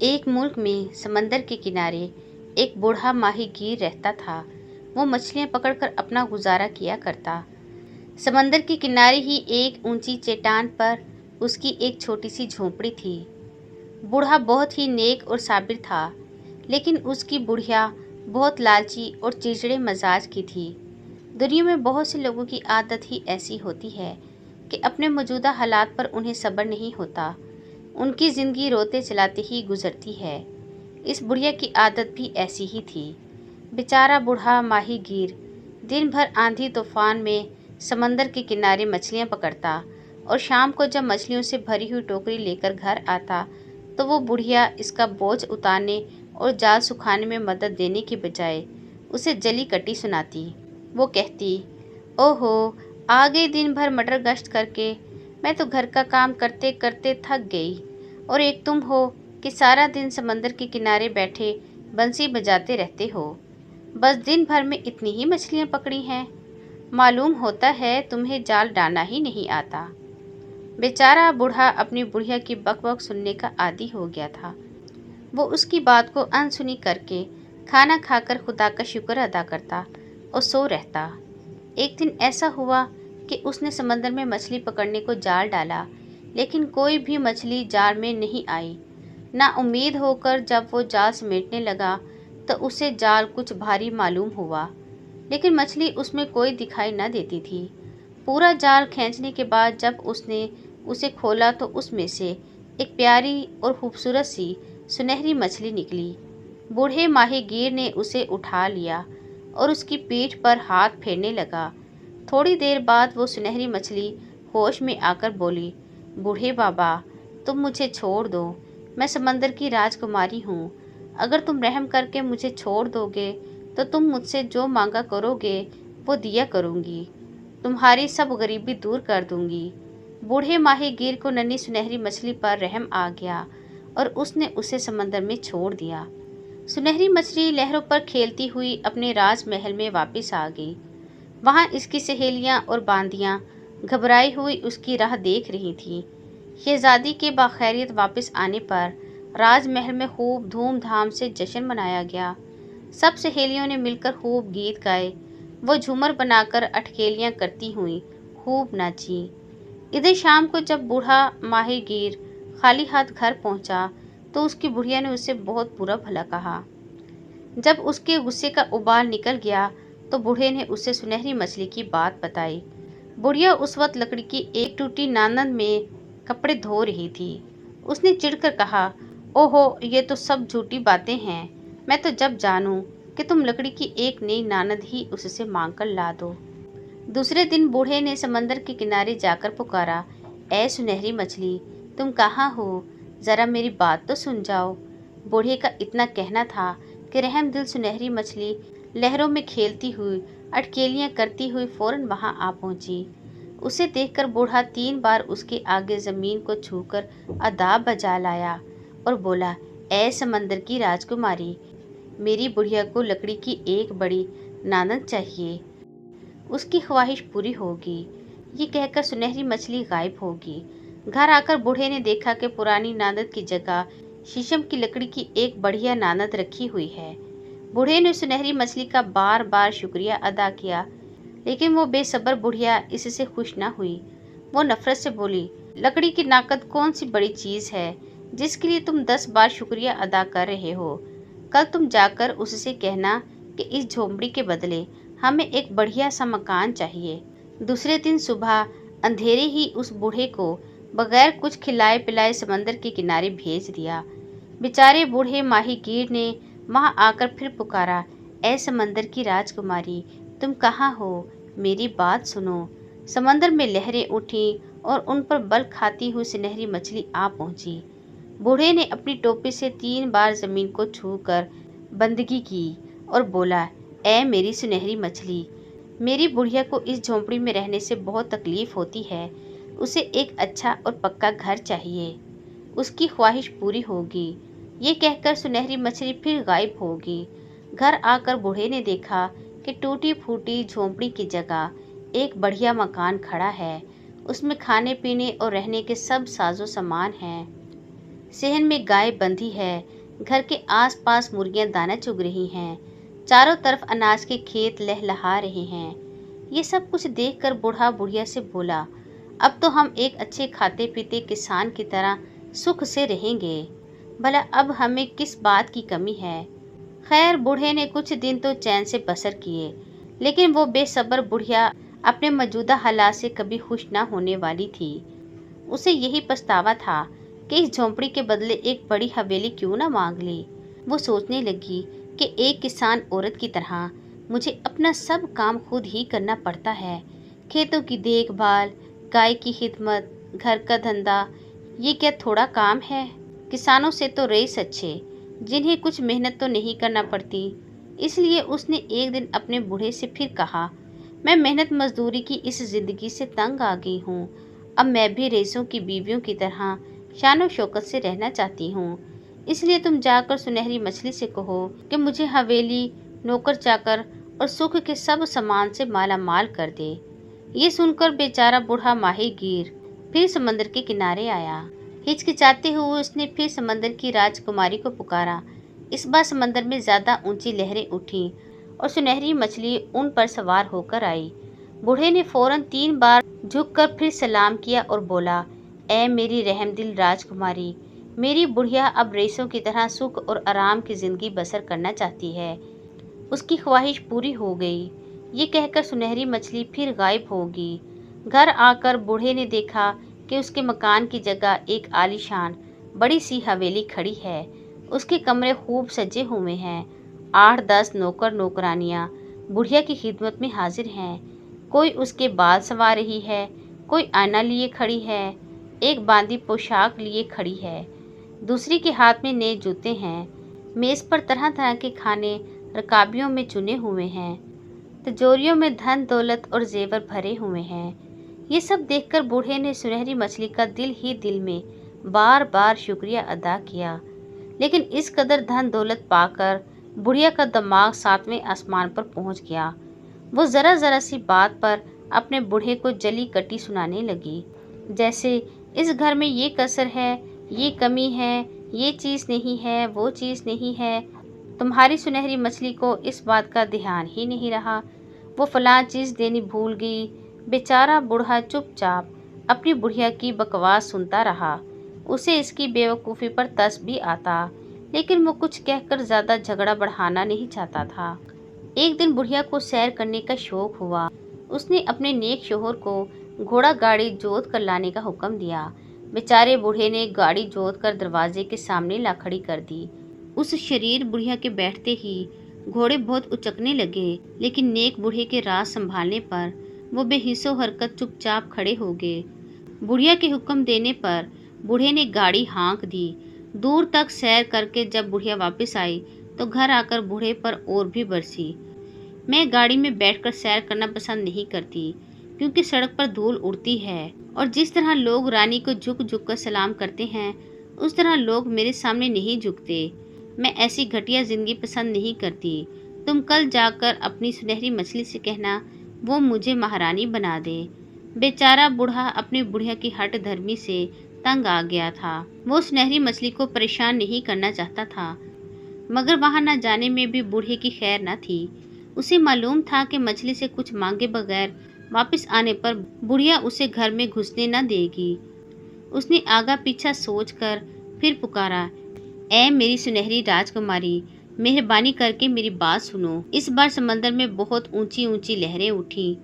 एक मुल्क में समंदर के किनारे एक बूढ़ा माहीगीर रहता था। वो मछलियां पकड़कर अपना गुजारा किया करता। समंदर के किनारे ही एक ऊंची चट्टान पर उसकी एक छोटी सी झोंपड़ी थी। बूढ़ा बहुत ही नेक और साबिर था, लेकिन उसकी बुढ़िया बहुत लालची और चिड़चिड़े मजाज की थी। दुनिया में बहुत से लोगों की आदत ही ऐसी होती है कि अपने मौजूदा हालात पर उन्हें सब्र नहीं होता। उनकी जिंदगी रोते चलाते ही गुजरती है। इस बुढ़िया की आदत भी ऐसी ही थी। बेचारा बूढ़ा माहीगीर दिन भर आंधी तूफान में समंदर के किनारे मछलियां पकड़ता और शाम को जब मछलियों से भरी हुई टोकरी लेकर घर आता तो वो बुढ़िया इसका बोझ उतारने और जाल सुखाने में मदद देने के बजाय उसे जली कटी सुनाती। वो कहती, ओहो, आ गई दिन भर मटर गश्त करके। मैं तो घर का काम करते करते थक गई, और एक तुम हो कि सारा दिन समंदर के किनारे बैठे बंसी बजाते रहते हो। बस दिन भर में इतनी ही मछलियां पकड़ी हैं। मालूम होता है तुम्हें जाल डालना ही नहीं आता। बेचारा बूढ़ा अपनी बुढ़िया की बकबक सुनने का आदी हो गया था। वो उसकी बात को अनसुनी करके खाना खाकर खुदा का शुक्र अदा करता और सो रहता। एक दिन ऐसा हुआ कि उसने समंदर में मछली पकड़ने को जाल डाला, लेकिन कोई भी मछली जाल में नहीं आई। ना उम्मीद होकर जब वो जाल समेटने लगा तो उसे जाल कुछ भारी मालूम हुआ, लेकिन मछली उसमें कोई दिखाई न देती थी। पूरा जाल खींचने के बाद जब उसने उसे खोला तो उसमें से एक प्यारी और खूबसूरत सी सुनहरी मछली निकली। बूढ़े माहीगीर ने उसे उठा लिया और उसकी पीठ पर हाथ फेरने लगा। थोड़ी देर बाद वो सुनहरी मछली होश में आकर बोली, बूढ़े बाबा, तुम मुझे छोड़ दो। मैं समंदर की राजकुमारी हूँ। अगर तुम रहम करके मुझे छोड़ दोगे तो तुम मुझसे जो मांगा करोगे वो दिया करूँगी। तुम्हारी सब गरीबी दूर कर दूँगी। बूढ़े माहीगीर को नन्ही सुनहरी मछली पर रहम आ गया और उसने उसे समंदर में छोड़ दिया। सुनहरी मछली लहरों पर खेलती हुई अपने राजमहल में वापस आ गई। वहाँ इसकी सहेलियाँ और बांदियाँ घबराई हुई उसकी राह देख रही थीं। शहजादी के बाखैरियत वापस आने पर राजमहल में खूब धूमधाम से जश्न मनाया गया। सब सहेलियों ने मिलकर खूब गीत गाए। वो झूमर बनाकर अटखेलियाँ करती हुई खूब नाची। इधर शाम को जब बूढ़ा माहीगीर खाली हाथ घर पहुंचा तो उसकी बुढ़िया ने उसे बहुत बुरा भला कहा। जब उसके गुस्से का उबाल निकल गया तो बूढ़े ने उसे सुनहरी मछली की बात बताई। बुढ़िया उस वक्त लकड़ी की एक टूटी नानन में कपड़े धो रही थी। उसने चिढ़कर कहा, ओहो, ये तो सब झूठी बातें हैं। मैं तो जब जानूं कि तुम लकड़ी की एक नई नानद ही उससे मांग कर ला दो। दूसरे दिन बूढ़े ने समंदर के किनारे जाकर पुकारा, ऐ सुनहरी मछली, तुम कहाँ हो? जरा मेरी बात तो सुन जाओ। बूढ़े का इतना कहना था कि रहमदिल सुनहरी मछली लहरों में खेलती हुई अटकेलियाँ करती हुई फौरन वहां आ पहुंची। उसे देखकर बूढ़ा 3 बार उसके आगे जमीन को छूकर अदाब बजा लाया और बोला, ऐ समंदर की राजकुमारी, मेरी बुढ़िया को लकड़ी की एक बड़ी नानद चाहिए। उसकी ख्वाहिश पूरी होगी। ये कहकर सुनहरी मछली गायब होगी। घर आकर बूढ़े ने देखा कि पुरानी नानद की जगह शीशम की लकड़ी की एक बढ़िया नानद रखी हुई है। बूढ़े ने सुनहरी मछली का बार बार शुक्रिया अदा किया, लेकिन वो बेसब्र बुढ़िया इससे खुश न हुई। वो नफरत से बोली, लकड़ी की नाकद कौन सी बड़ी चीज़ है जिसके लिए तुम 10 बार शुक्रिया अदा कर रहे हो। कल तुम जाकर उससे कहना कि इस झोंपड़ी के बदले हमें एक बढ़िया सा मकान चाहिए। दूसरे दिन सुबह अंधेरे ही उस बूढ़े को बगैर कुछ खिलाए पिलाए समंदर के किनारे भेज दिया। बेचारे बूढ़े माहीगीर ने वहां आकर फिर पुकारा, ऐ समंदर की राजकुमारी, तुम कहाँ हो? मेरी बात सुनो। समंदर में लहरें उठी और उन पर बल खाती हुई सुनहरी मछली आ पहुंची। बूढ़े ने अपनी टोपी से 3 बार जमीन को छूकर बंदगी की और बोला, ऐ मेरी सुनहरी मछली, मेरी बुढ़िया को इस झोंपड़ी में रहने से बहुत तकलीफ होती है। उसे एक अच्छा और पक्का घर चाहिए। उसकी ख्वाहिश पूरी होगी। ये कहकर सुनहरी मछली फिर गायब होगी। घर आकर बूढ़े ने देखा कि टूटी फूटी झोंपड़ी की जगह एक बढ़िया मकान खड़ा है। उसमें खाने पीने और रहने के सब साजो सामान हैं। सहन में गाय बंधी है, घर के आसपास मुर्गियां दाना चुग रही हैं, चारों तरफ अनाज के खेत लहलहा रहे हैं। ये सब कुछ देखकर बूढ़ा बुढ़िया से बोला, अब तो हम एक अच्छे खाते पीते किसान की तरह सुख से रहेंगे। भला अब हमें किस बात की कमी है। खैर, बूढ़े ने कुछ दिन तो चैन से बसर किए, लेकिन वो बेसब्र बुढ़िया अपने मौजूदा हालात से कभी खुश न होने वाली थी। उसे यही पछतावा था कि इस झोंपड़ी के बदले एक बड़ी हवेली क्यों न मांग ली। वो सोचने लगी कि एक किसान औरत की तरह मुझे अपना सब काम खुद ही करना पड़ता है। खेतों की देखभाल, गाय की खिदमत, घर का धंधा, ये क्या थोड़ा काम है। किसानों से तो रईस अच्छे, जिन्हें कुछ मेहनत तो नहीं करना पड़ती। इसलिए उसने एक दिन अपने बूढ़े से फिर कहा, मैं मेहनत मजदूरी की इस जिंदगी से तंग आ गई हूँ। अब मैं भी रईसों की बीवियों की तरह शानो शौकत से रहना चाहती हूँ। इसलिए तुम जाकर सुनहरी मछली से कहो कि मुझे हवेली, नौकर चाकर और सुख के सब सामान से माला माल कर दे। ये सुनकर बेचारा बूढ़ा माहीगीर फिर समंदर के किनारे आया। हिचकिचाते हुए उसने फिर समंदर की राजकुमारी को पुकारा। इस बार समंदर में ज्यादा ऊंची लहरें उठी और सुनहरी मछली उन पर सवार होकर आई। बूढ़े ने फौरन 3 बार झुककर फिर सलाम किया और बोला, ऐ मेरी रहमदिल राजकुमारी, मेरी बुढ़िया अब रईसों की तरह सुख और आराम की जिंदगी बसर करना चाहती है। उसकी ख्वाहिश पूरी हो गई। ये कहकर सुनहरी मछली फिर गायब होगी। घर आकर बूढ़े ने देखा कि उसके मकान की जगह एक आलीशान बड़ी सी हवेली खड़ी है। उसके कमरे खूब सजे हुए हैं। 8-10 नौकर नौकरानियां बुढ़िया की खिदमत में हाजिर हैं। कोई उसके बाल संवार रही है, कोई आईना लिए खड़ी है, एक बांदी पोशाक लिए खड़ी है, दूसरी के हाथ में नए जूते हैं। मेज पर तरह तरह के खाने रकाबियों में चुने हुए हैं। तिजोरियों में धन दौलत और जेवर भरे हुए हैं। ये सब देखकर बूढ़े ने सुनहरी मछली का दिल ही दिल में बार बार शुक्रिया अदा किया। लेकिन इस कदर धन दौलत पाकर बुढ़िया का दिमाग 7वें आसमान पर पहुंच गया। वो जरा जरा सी बात पर अपने बूढ़े को जली कटी सुनाने लगी, जैसे इस घर में ये कसर है, ये कमी है, ये चीज़ नहीं है, वो चीज़ नहीं है। तुम्हारी सुनहरी मछली को इस बात का ध्यान ही नहीं रहा, वो फलां चीज़ देनी भूल गई। बेचारा बूढ़ा चुपचाप अपनी बुढ़िया की बकवास सुनता रहा। उसे इसकी बेवकूफ़ी पर तरस भी आता, लेकिन वो कुछ कहकर ज़्यादा झगड़ा बढ़ाना नहीं चाहता था। एक दिन बुढ़िया को सैर करने का शौक हुआ। उसने अपने नेक शोहर को घोड़ा गाड़ी जोत कर लाने का हुक्म दिया। बेचारे बूढ़े ने गाड़ी जोत कर दरवाजे के सामने ला खड़ी कर दी। उस शरीर बुढ़िया के बैठते ही घोड़े बहुत उचकने लगे, लेकिन नेक बूढ़े के राज संभालने पर वो बेहिस्सो हरकत चुपचाप खड़े हो गए। बुढ़िया के हुक्म देने पर बूढ़े ने गाड़ी हाँक दी। दूर तक सैर करके जब बुढ़िया वापस आई तो घर आकर बूढ़े पर और भी बरसी। मैं गाड़ी में बैठकर सैर करना पसंद नहीं करती, क्योंकि सड़क पर धूल उड़ती है और जिस तरह लोग रानी को झुक झुक कर सलाम करते हैं, उस तरह लोग मेरे सामने नहीं झुकते। मैं ऐसी घटिया जिंदगी पसंद नहीं करती। तुम कल जाकर अपनी सुनहरी मछली से कहना वो मुझे महारानी बना दे। बेचारा बूढ़ा अपनी बुढ़िया की हठ धर्मी से तंग आ गया था। वो सुनहरी मछली को परेशान नहीं करना चाहता था, मगर वहां न जाने में भी बूढ़े की खैर न थी। उसे मालूम था कि मछली से कुछ मांगे बगैर वापस आने पर बुढ़िया उसे घर में घुसने न देगी। उसने आगा पीछा सोचकर फिर पुकारा, ऐ मेरी सुनहरी राजकुमारी, मेहरबानी करके मेरी बात सुनो। इस बार समंदर में बहुत ऊंची ऊंची लहरें उठी।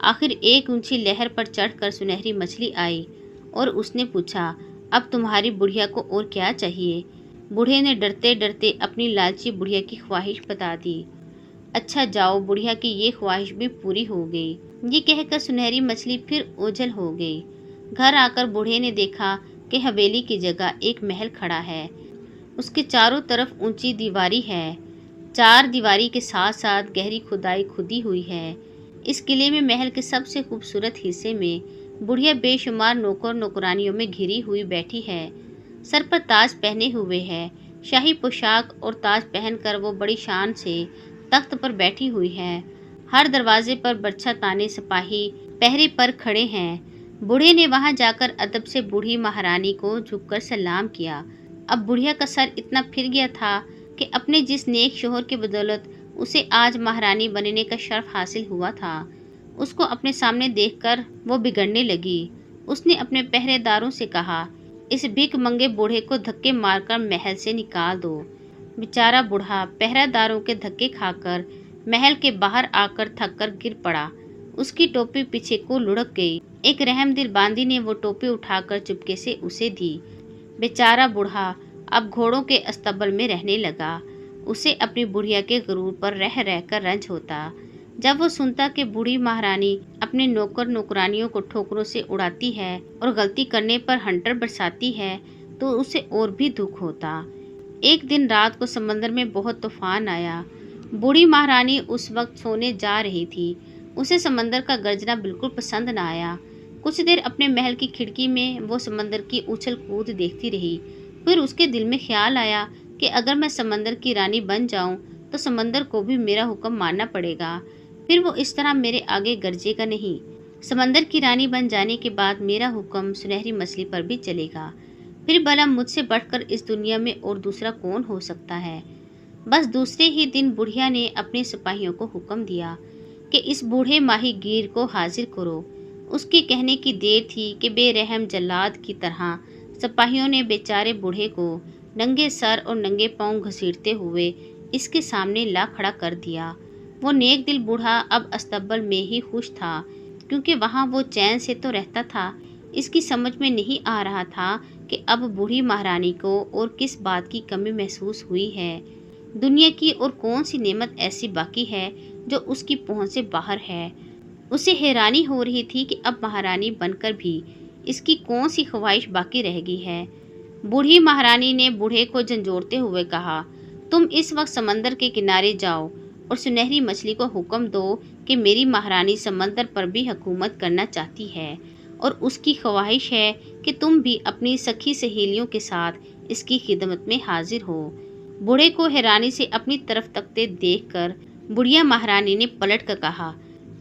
आखिर एक ऊंची लहर पर चढ़कर सुनहरी मछली आई और उसने पूछा, अब तुम्हारी बुढ़िया को और क्या चाहिए। बूढ़े ने डरते डरते अपनी लालची बुढ़िया की ख्वाहिश बता दी। अच्छा जाओ, बुढ़िया की ये ख्वाहिश भी पूरी हो गई। ये कहकर सुनहरी मछली फिर ओझल हो गई। घर आकर बूढ़े ने देखा कि हवेली की जगह एक महल खड़ा है। उसके चारों तरफ ऊंची दीवारी है। 4 दीवारी के साथ साथ गहरी खुदाई खुदी हुई है। इस किले में महल के सबसे खूबसूरत हिस्से में बुढ़िया बेशुमार नौकर नौकरानियों में घिरी हुई बैठी है। सर पर ताज पहने हुए है। शाही पोशाक और ताज पहनकर वो बड़ी शान से तख्त पर बैठी हुई है। हर दरवाजे पर बरछा ताने सिपाही पहरे पर खड़े हैं। बूढ़े ने वहां जाकर अदब से बूढ़ी महारानी को झुककर सलाम किया। अब बुढ़िया का सर इतना फिर गया था कि अपने जिस नेक शोहर के बदौलत उसे आज महारानी बनने का शर्फ हासिल हुआ था, उसको अपने सामने देखकर वो बिगड़ने लगी। उसने अपने पहरेदारों से कहा, इस भिख मंगे बूढ़े को धक्के मारकर महल से निकाल दो। बेचारा बूढ़ा पहरेदारों के धक्के खाकर महल के बाहर आकर थककर गिर पड़ा। उसकी टोपी पीछे को लुढ़क गई। एक रहमदिल बांदी ने वो टोपी उठाकर चुपके से उसे दी। बेचारा बूढ़ा अब घोड़ों के अस्तबल में रहने लगा। उसे अपनी बुढ़िया के गुरूर पर रह रहकर रंज होता। जब वो सुनता कि बूढ़ी महारानी अपने नौकर नौकरानियों को ठोकरों से उड़ाती है और गलती करने पर हंटर बरसाती है, तो उसे और भी दुख होता। एक दिन रात को समंदर में बहुत तूफान आया। बूढ़ी महारानी उस वक्त सोने जा रही थी। उसे समंदर का गर्जना बिल्कुल पसंद न आया। कुछ देर अपने महल की खिड़की में वो समंदर की उछल कूद देखती रही। फिर उसके दिल में ख्याल आया कि अगर मैं समंदर की रानी बन जाऊं तो समंदर को भी मेरा हुक्म मानना पड़ेगा। फिर वो इस तरह मेरे आगे गरजेगा नहीं। समंदर की रानी बन जाने के बाद मेरा हुक्म सुनहरी मछली पर भी चलेगा। फिर भला मुझसे बढ़कर इस दुनिया में और दूसरा कौन हो सकता है। बस दूसरे ही दिन बुढ़िया ने अपने सिपाहियों को हुक्म दिया कि इस बूढ़े माहीगीर को हाजिर करो। उसके कहने की देर थी कि बेरहम जल्लाद की तरह सिपाहियों ने बेचारे बूढ़े को नंगे सर और नंगे पांव घसीटते हुए इसके सामने ला खड़ा कर दिया। वो नेक दिल बूढ़ा अब अस्तबल में ही खुश था, क्योंकि वहाँ वो चैन से तो रहता था। इसकी समझ में नहीं आ रहा था कि अब बूढ़ी महारानी को और किस बात की कमी महसूस हुई है। दुनिया की और कौन सी नेमत ऐसी बाकी है जो उसकी पहुंच से बाहर है। उसे हैरानी हो रही थी कि अब महारानी बनकर भी इसकी कौन सी ख्वाहिश बाकी रह गई है। बूढ़ी महारानी ने बूढ़े को झंझोड़ते हुए कहा, तुम इस वक्त समंदर के किनारे जाओ और सुनहरी मछली को हुक्म दो कि मेरी महारानी समंदर पर भी हुकूमत करना चाहती है और उसकी ख्वाहिश है कि तुम भी अपनी सखी सहेलियों के साथ इसकी खिदमत में हाजिर हो। बूढ़े को हैरानी से अपनी तरफ तकते देखकर बुढ़िया महारानी ने पलट कर कहा,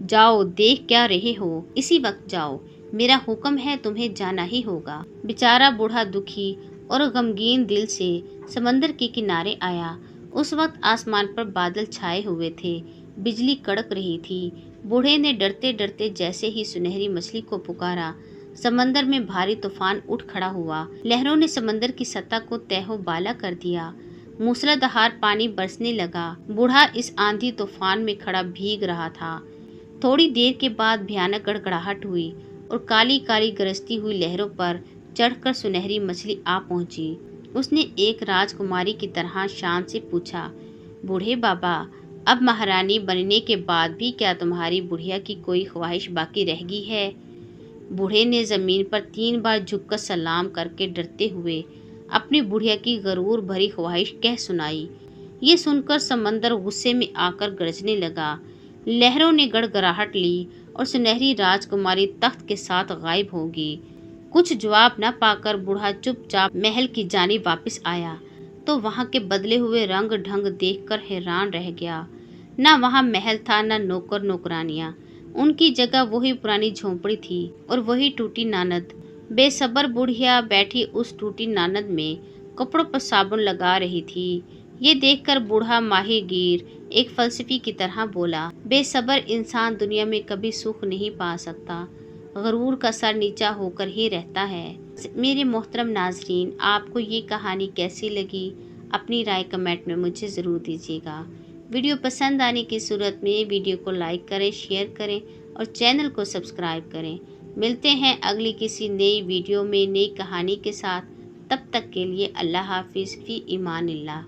जाओ, देख क्या रहे हो, इसी वक्त जाओ, मेरा हुक्म है, तुम्हें जाना ही होगा। बेचारा बूढ़ा दुखी और गमगीन दिल से समंदर के किनारे आया। उस वक्त आसमान पर बादल छाए हुए थे, बिजली कड़क रही थी। बूढ़े ने डरते डरते जैसे ही सुनहरी मछली को पुकारा, समंदर में भारी तूफान उठ खड़ा हुआ। लहरों ने समंदर की सतह को तहो बाला कर दिया। मूसलाधार पानी बरसने लगा। बूढ़ा इस आंधी तूफान में खड़ा भीग रहा था। थोड़ी देर के बाद भयानक गड़गड़ाहट हुई और काली काली गरजती हुई लहरों पर चढ़कर सुनहरी मछली आ पहुंची। उसने एक राजकुमारी की तरह शान से पूछा, बूढ़े बाबा, अब महारानी बनने के बाद भी क्या तुम्हारी बुढ़िया की कोई ख्वाहिश बाकी रह गई है? बूढ़े ने जमीन पर 3 बार झुककर सलाम करके डरते हुए अपनी बुढ़िया की गरूर भरी ख्वाहिश कह सुनाई। ये सुनकर समंदर गुस्से में आकर गरजने लगा। लहरों ने गड़गड़ाहट ली और सुनहरी राजकुमारी तख्त के साथ गायब होगी। कुछ जवाब न पाकर बूढ़ा चुपचाप महल की जानिब वापस आया तो वहां के बदले हुए रंग ढंग देखकर हैरान रह गया। न वहां महल था, न नौकर नौकरानियां। उनकी जगह वही पुरानी झोंपड़ी थी और वही टूटी नानद। बेसब्र बुढ़िया बैठी उस टूटी नानद में कपड़ों पर साबुन लगा रही थी। ये देखकर बूढ़ा माहीगीर एक फलसफी की तरह बोला, बेसब्र इंसान दुनिया में कभी सुख नहीं पा सकता, गरूर का सर नीचा होकर ही रहता है। मेरे मोहतरम नाजरीन, आपको ये कहानी कैसी लगी? अपनी राय कमेंट में मुझे ज़रूर दीजिएगा। वीडियो पसंद आने की सूरत में वीडियो को लाइक करें, शेयर करें और चैनल को सब्सक्राइब करें। मिलते हैं अगली किसी नई वीडियो में नई कहानी के साथ। तब तक के लिए अल्लाह हाफिज़, फ़ी ईमानिल्लाह।